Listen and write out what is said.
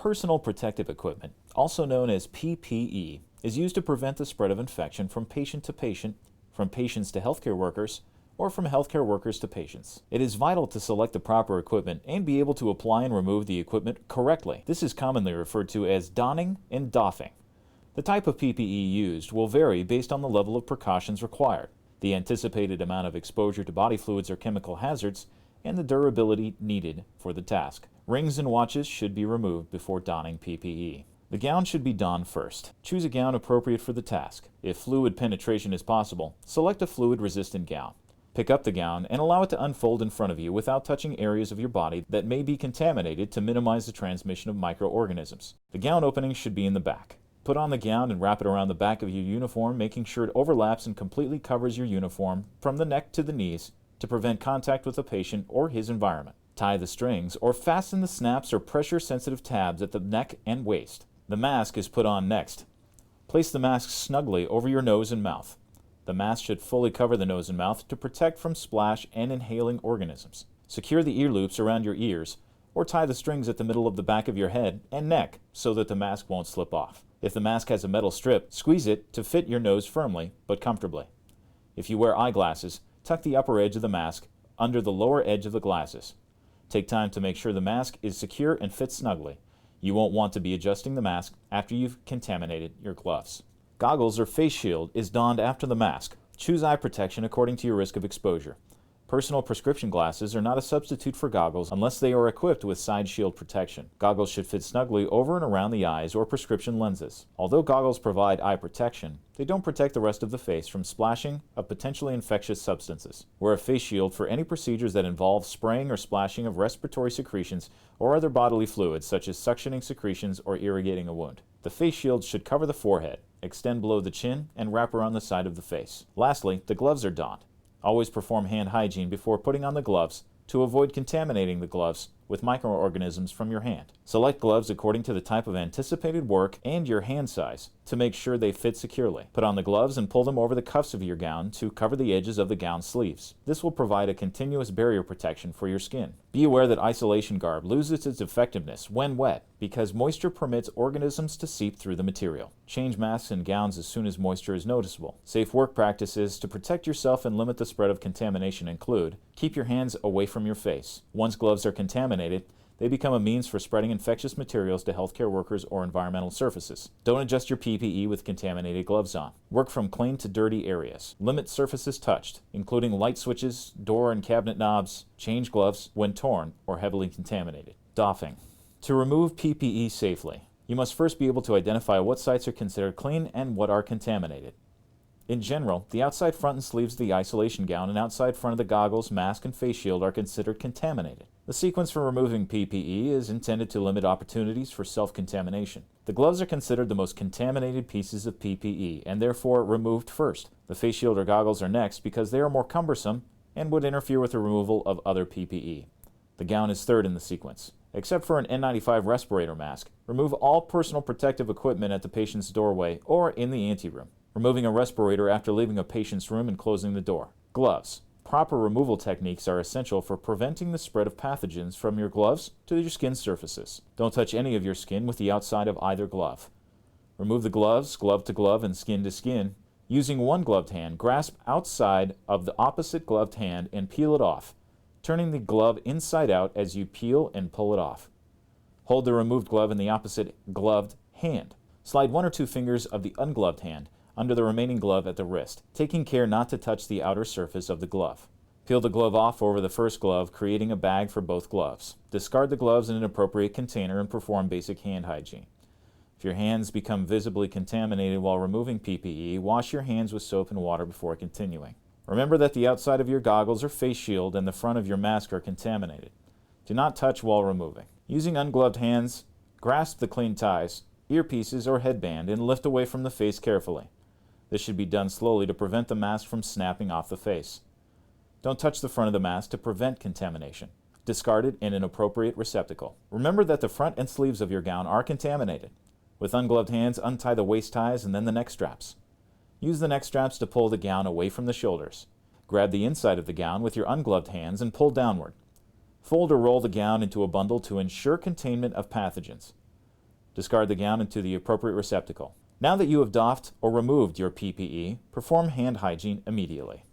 Personal protective equipment, also known as PPE, is used to prevent the spread of infection from patient to patient, from patients to healthcare workers, or from healthcare workers to patients. It is vital to select the proper equipment and be able to apply and remove the equipment correctly. This is commonly referred to as donning and doffing. The type of PPE used will vary based on the level of precautions required, the anticipated amount of exposure to body fluids or chemical hazards, and the durability needed for the task. Rings and watches should be removed before donning PPE. The gown should be donned first. Choose a gown appropriate for the task. If fluid penetration is possible, select a fluid-resistant gown. Pick up the gown and allow it to unfold in front of you without touching areas of your body that may be contaminated to minimize the transmission of microorganisms. The gown opening should be in the back. Put on the gown and wrap it around the back of your uniform, making sure it overlaps and completely covers your uniform from the neck to the knees to prevent contact with the patient or his environment. Tie the strings or fasten the snaps or pressure-sensitive tabs at the neck and waist. The mask is put on next. Place the mask snugly over your nose and mouth. The mask should fully cover the nose and mouth to protect from splash and inhaling organisms. Secure the ear loops around your ears or tie the strings at the middle of the back of your head and neck so that the mask won't slip off. If the mask has a metal strip, squeeze it to fit your nose firmly but comfortably. If you wear eyeglasses, tuck the upper edge of the mask under the lower edge of the glasses. Take time to make sure the mask is secure and fits snugly. You won't want to be adjusting the mask after you've contaminated your gloves. Goggles or face shield is donned after the mask. Choose eye protection according to your risk of exposure. Personal prescription glasses are not a substitute for goggles unless they are equipped with side shield protection. Goggles should fit snugly over and around the eyes or prescription lenses. Although goggles provide eye protection, they don't protect the rest of the face from splashing of potentially infectious substances. Wear a face shield for any procedures that involve spraying or splashing of respiratory secretions or other bodily fluids such as suctioning secretions or irrigating a wound. The face shield should cover the forehead, extend below the chin, and wrap around the side of the face. Lastly, the gloves are donned. Always perform hand hygiene before putting on the gloves to avoid contaminating the gloves with microorganisms from your hand. Select gloves according to the type of anticipated work and your hand size to make sure they fit securely. Put on the gloves and pull them over the cuffs of your gown to cover the edges of the gown sleeves. This will provide a continuous barrier protection for your skin. Be aware that isolation garb loses its effectiveness when wet because moisture permits organisms to seep through the material. Change masks and gowns as soon as moisture is noticeable. Safe work practices to protect yourself and limit the spread of contamination include: keep your hands away from your face. Once gloves are contaminated, they become a means for spreading infectious materials to healthcare workers or environmental surfaces. Don't adjust your PPE with contaminated gloves on. Work from clean to dirty areas. Limit surfaces touched, including light switches, door and cabinet knobs. Change gloves when torn or heavily contaminated. Doffing. To remove PPE safely, you must first be able to identify what sites are considered clean and what are contaminated. In general, the outside front and sleeves of the isolation gown and outside front of the goggles, mask, and face shield are considered contaminated. The sequence for removing PPE is intended to limit opportunities for self-contamination. The gloves are considered the most contaminated pieces of PPE and therefore removed first. The face shield or goggles are next because they are more cumbersome and would interfere with the removal of other PPE. The gown is third in the sequence. Except for an N95 respirator mask, remove all personal protective equipment at the patient's doorway or in the anteroom. Removing a respirator after leaving a patient's room and closing the door. Gloves. Proper removal techniques are essential for preventing the spread of pathogens from your gloves to your skin surfaces. Don't touch any of your skin with the outside of either glove. Remove the gloves, glove to glove and skin to skin. Using one gloved hand, grasp outside of the opposite gloved hand and peel it off, turning the glove inside out as you peel and pull it off. Hold the removed glove in the opposite gloved hand. Slide one or two fingers of the ungloved hand under the remaining glove at the wrist, taking care not to touch the outer surface of the glove. Peel the glove off over the first glove, creating a bag for both gloves. Discard the gloves in an appropriate container and perform basic hand hygiene. If your hands become visibly contaminated while removing PPE, wash your hands with soap and water before continuing. Remember that the outside of your goggles or face shield and the front of your mask are contaminated. Do not touch while removing. Using ungloved hands, grasp the clean ties, earpieces, or headband and lift away from the face carefully. This should be done slowly to prevent the mask from snapping off the face. Don't touch the front of the mask to prevent contamination. Discard it in an appropriate receptacle. Remember that the front and sleeves of your gown are contaminated. With ungloved hands, untie the waist ties and then the neck straps. Use the neck straps to pull the gown away from the shoulders. Grab the inside of the gown with your ungloved hands and pull downward. Fold or roll the gown into a bundle to ensure containment of pathogens. Discard the gown into the appropriate receptacle. Now that you have doffed or removed your PPE, perform hand hygiene immediately.